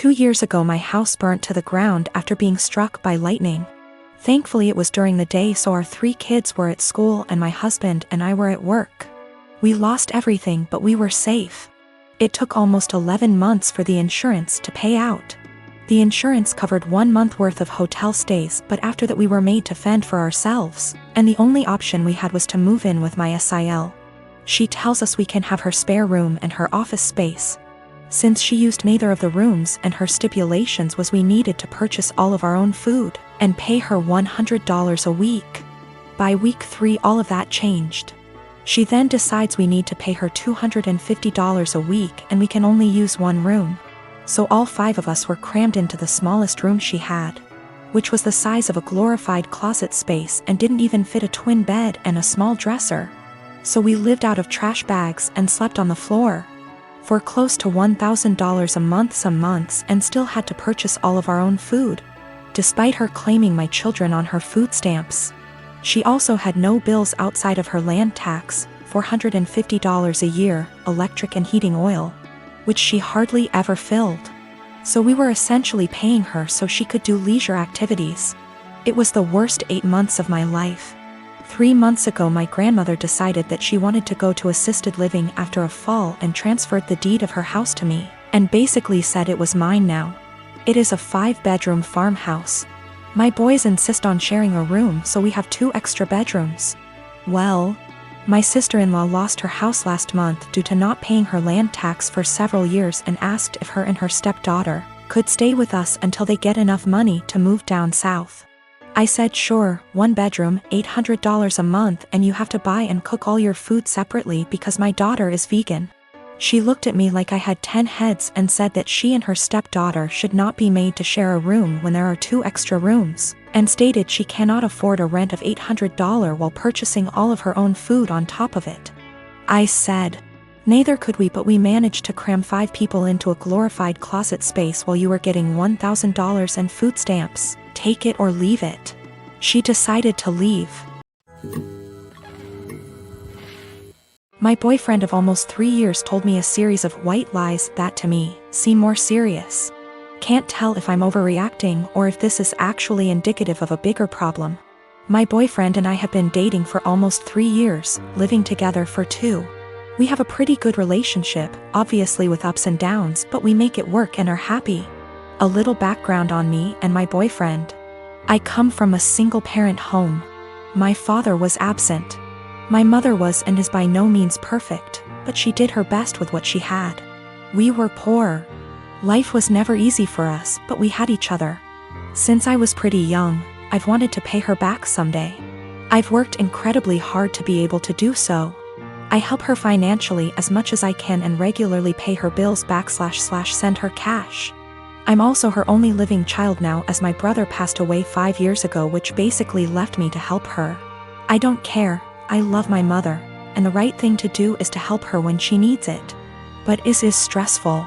2 years ago my house burnt to the ground after being struck by lightning. Thankfully it was during the day, so our 3 kids were at school and my husband and I were at work. We lost everything, but we were safe. It took almost 11 months for the insurance to pay out. The insurance covered 1 month worth of hotel stays, but after that we were made to fend for ourselves, and the only option we had was to move in with my SIL. She tells us we can have her spare room and her office space. Since she used neither of the rooms, and her stipulations was we needed to purchase all of our own food and pay her $100 a week. By week 3 all of that changed. She then decides we need to pay her $250 a week and we can only use 1 room. So all 5 of us were crammed into the smallest room she had, which was the size of a glorified closet space and didn't even fit a twin bed and a small dresser. So we lived out of trash bags and slept on the floor for close to $1,000 a month some months, and still had to purchase all of our own food, despite her claiming my children on her food stamps. She also had no bills outside of her land tax, $450 a year, electric and heating oil, which she hardly ever filled. So we were essentially paying her so she could do leisure activities. It was the worst 8 months of my life. 3 months ago my grandmother decided that she wanted to go to assisted living after a fall and transferred the deed of her house to me, and basically said it was mine now. It is a 5-bedroom farmhouse. My boys insist on sharing a room, so we have 2 extra bedrooms. Well, my sister-in-law lost her house last month due to not paying her land tax for several years and asked if her and her stepdaughter could stay with us until they get enough money to move down south. I said sure, 1 bedroom, $800 a month, and you have to buy and cook all your food separately because my daughter is vegan. She looked at me like I had 10 heads and said that she and her stepdaughter should not be made to share a room when there are 2 extra rooms, and stated she cannot afford a rent of $800 while purchasing all of her own food on top of it. I said, neither could we, but we managed to cram 5 people into a glorified closet space while you were getting $1,000 and food stamps. Take it or leave it. She decided to leave. My boyfriend of almost 3 years told me a series of white lies that to me seem more serious. Can't tell if I'm overreacting or if this is actually indicative of a bigger problem. My boyfriend and I have been dating for almost 3 years, living together for 2. We have a pretty good relationship, obviously with ups and downs, but we make it work and are happy. A little background on me and my boyfriend. I come from a single-parent home. My father was absent. My mother was and is by no means perfect, but she did her best with what she had. We were poor. Life was never easy for us, but we had each other. Since I was pretty young, I've wanted to pay her back someday. I've worked incredibly hard to be able to do so. I help her financially as much as I can and regularly pay her bills back / send her cash. I'm also her only living child now, as my brother passed away 5 years ago, which basically left me to help her. I don't care, I love my mother, and the right thing to do is to help her when she needs it. But is stressful.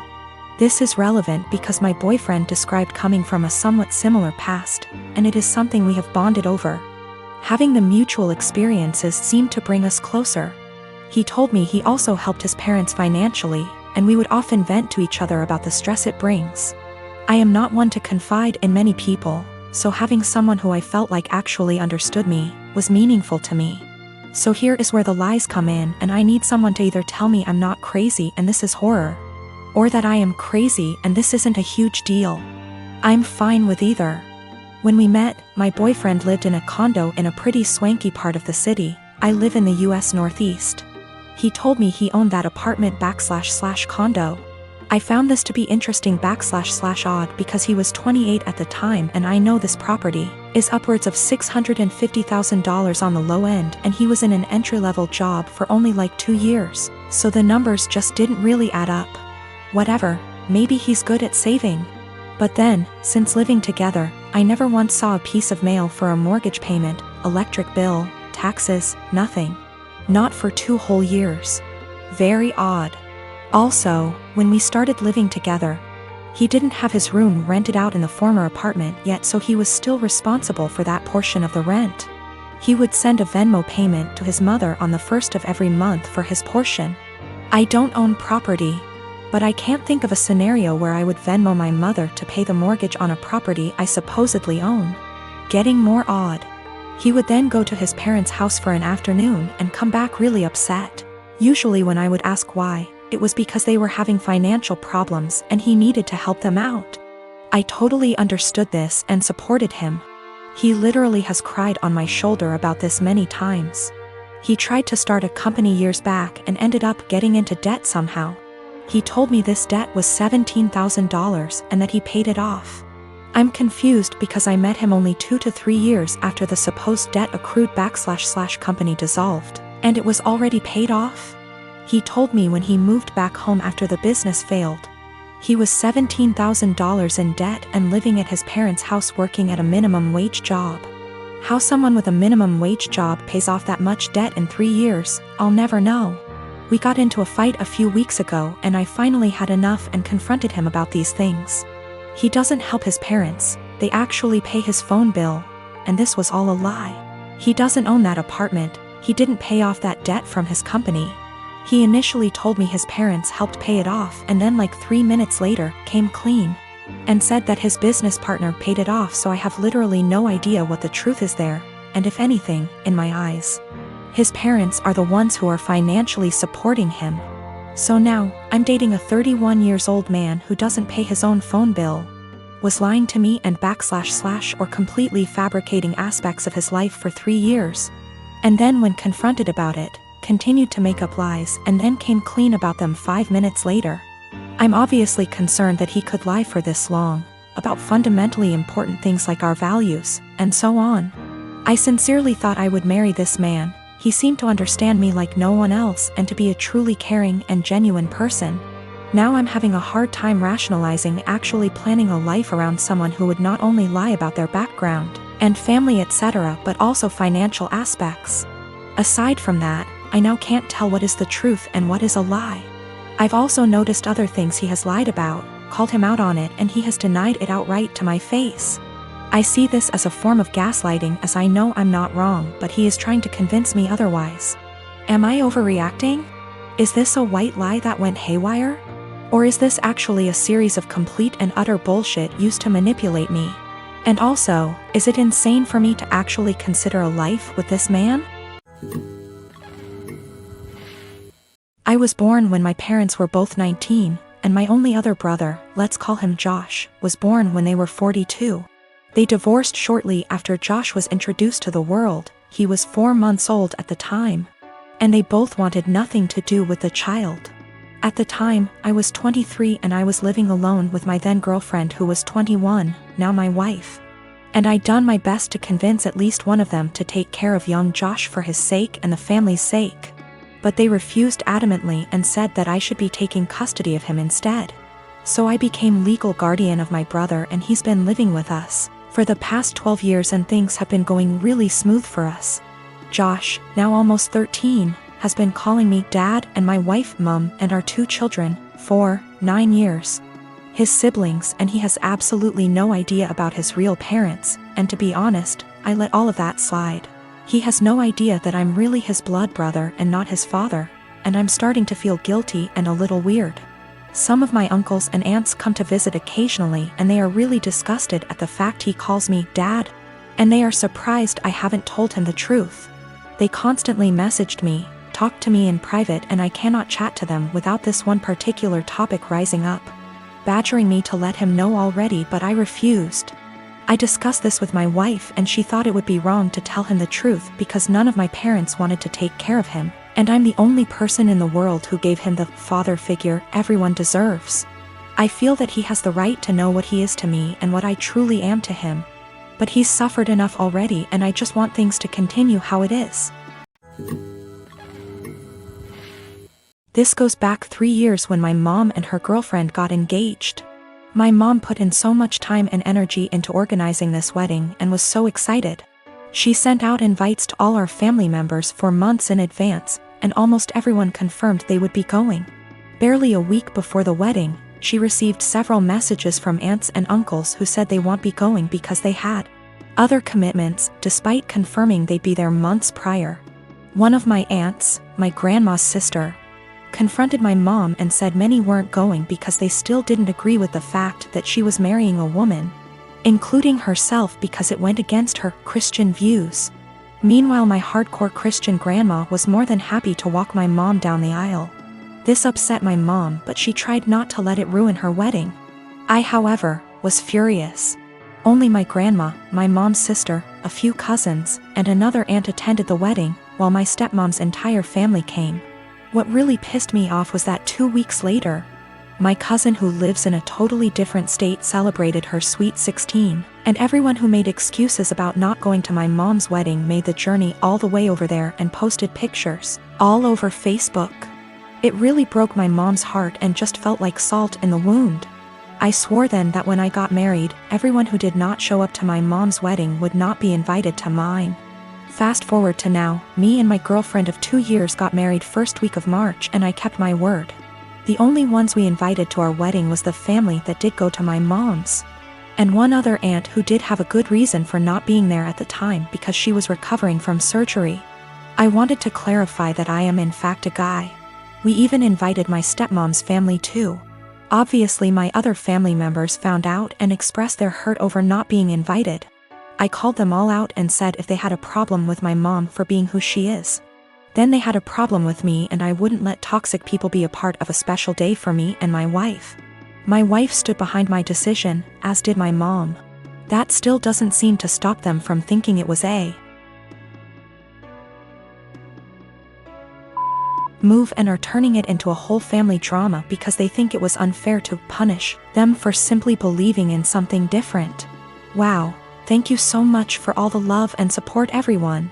This is relevant because my boyfriend described coming from a somewhat similar past, and it is something we have bonded over. Having the mutual experiences seemed to bring us closer. He told me he also helped his parents financially, and we would often vent to each other about the stress it brings. I am not one to confide in many people, so having someone who I felt like actually understood me was meaningful to me. So here is where the lies come in, and I need someone to either tell me I'm not crazy and this is horror, or that I am crazy and this isn't a huge deal. I'm fine with either. When we met, my boyfriend lived in a condo in a pretty swanky part of the city. I live in the US Northeast. He told me he owned that apartment / condo. I found this to be interesting / odd because he was 28 at the time, and I know this property is upwards of $650,000 on the low end, and he was in an entry-level job for only like 2 years, so the numbers just didn't really add up. Whatever, maybe he's good at saving. But then, since living together, I never once saw a piece of mail for a mortgage payment, electric bill, taxes, nothing. Not for 2 whole years. Very odd. Also, when we started living together, he didn't have his room rented out in the former apartment yet, so he was still responsible for that portion of the rent. He would send a Venmo payment to his mother on the 1st of every month for his portion. I don't own property. But I can't think of a scenario where I would Venmo my mother to pay the mortgage on a property I supposedly own. Getting more odd. He would then go to his parents' house for an afternoon and come back really upset. Usually when I would ask why, it was because they were having financial problems and he needed to help them out. I totally understood this and supported him. He literally has cried on my shoulder about this many times. He tried to start a company years back and ended up getting into debt somehow. He told me this debt was $17,000 and that he paid it off. I'm confused because I met him only 2 to 3 years after the supposed debt accrued / company dissolved, and it was already paid off. He told me when he moved back home after the business failed, he was $17,000 in debt and living at his parents' house working at a minimum wage job. How someone with a minimum wage job pays off that much debt in 3 years, I'll never know. We got into a fight a few weeks ago and I finally had enough and confronted him about these things. He doesn't help his parents, they actually pay his phone bill, and this was all a lie. He doesn't own that apartment, he didn't pay off that debt from his company. He initially told me his parents helped pay it off and then like 3 minutes later, came clean. And said that his business partner paid it off, so I have literally no idea what the truth is there, and if anything, in my eyes. His parents are the ones who are financially supporting him. So now, I'm dating a 31 years old man who doesn't pay his own phone bill, was lying to me and / or completely fabricating aspects of his life for 3 years. And then when confronted about it, continued to make up lies and then came clean about them 5 minutes later. I'm obviously concerned that he could lie for this long, about fundamentally important things like our values, and so on. I sincerely thought I would marry this man. He seemed to understand me like no one else and to be a truly caring and genuine person. Now I'm having a hard time rationalizing actually planning a life around someone who would not only lie about their background and family etc. but also financial aspects. Aside from that, I now can't tell what is the truth and what is a lie. I've also noticed other things he has lied about, called him out on it, and he has denied it outright to my face. I see this as a form of gaslighting, as I know I'm not wrong, but he is trying to convince me otherwise. Am I overreacting? Is this a white lie that went haywire? Or is this actually a series of complete and utter bullshit used to manipulate me? And also, is it insane for me to actually consider a life with this man? I was born when my parents were both 19, and my only other brother, let's call him Josh, was born when they were 42. They divorced shortly after Josh was introduced to the world. He was 4 months old at the time. And they both wanted nothing to do with the child. At the time, I was 23 and I was living alone with my then girlfriend who was 21, now my wife. And I'd done my best to convince at least one of them to take care of young Josh for his sake and the family's sake. But they refused adamantly and said that I should be taking custody of him instead. So I became legal guardian of my brother and he's been living with us for the past 12 years and things have been going really smooth for us. Josh, now almost 13, has been calling me Dad and my wife Mum and our 2 children, 4, 9 years. His siblings, and he has absolutely no idea about his real parents, and to be honest, I let all of that slide. He has no idea that I'm really his blood brother and not his father, and I'm starting to feel guilty and a little weird. Some of my uncles and aunts come to visit occasionally and they are really disgusted at the fact he calls me Dad, and they are surprised I haven't told him the truth. They constantly messaged me, talked to me in private, and I cannot chat to them without this one particular topic rising up, badgering me to let him know already, but I refused. I discussed this with my wife and she thought it would be wrong to tell him the truth because none of my parents wanted to take care of him, and I'm the only person in the world who gave him the father figure everyone deserves. I feel that he has the right to know what he is to me and what I truly am to him. But he's suffered enough already and I just want things to continue how it is. This goes back 3 years when my mom and her girlfriend got engaged. My mom put in so much time and energy into organizing this wedding and was so excited. She sent out invites to all our family members for months in advance, and almost everyone confirmed they would be going. Barely a week before the wedding, she received several messages from aunts and uncles who said they won't be going because they had other commitments, despite confirming they'd be there months prior. One of my aunts, my grandma's sister, confronted my mom and said many weren't going because they still didn't agree with the fact that she was marrying a woman, including herself, because it went against her Christian views. Meanwhile, my hardcore Christian grandma was more than happy to walk my mom down the aisle. This upset my mom, but she tried not to let it ruin her wedding. I, however, was furious. Only my grandma, my mom's sister, a few cousins, and another aunt attended the wedding, while my stepmom's entire family came. What really pissed me off was that 2 weeks later, my cousin who lives in a totally different state celebrated her sweet 16, and everyone who made excuses about not going to my mom's wedding made the journey all the way over there and posted pictures all over Facebook. It really broke my mom's heart and just felt like salt in the wound. I swore then that when I got married, everyone who did not show up to my mom's wedding would not be invited to mine. Fast forward to now, me and my girlfriend of 2 years got married first week of March, and I kept my word. The only ones we invited to our wedding was the family that did go to my mom's, and one other aunt who did have a good reason for not being there at the time because she was recovering from surgery. I wanted to clarify that I am in fact a guy. We even invited my stepmom's family too. Obviously my other family members found out and expressed their hurt over not being invited. I called them all out and said if they had a problem with my mom for being who she is, then they had a problem with me, and I wouldn't let toxic people be a part of a special day for me and my wife. My wife stood behind my decision, as did my mom. That still doesn't seem to stop them from thinking it was a move and are turning it into a whole family drama because they think it was unfair to punish them for simply believing in something different. Wow, thank you so much for all the love and support, everyone.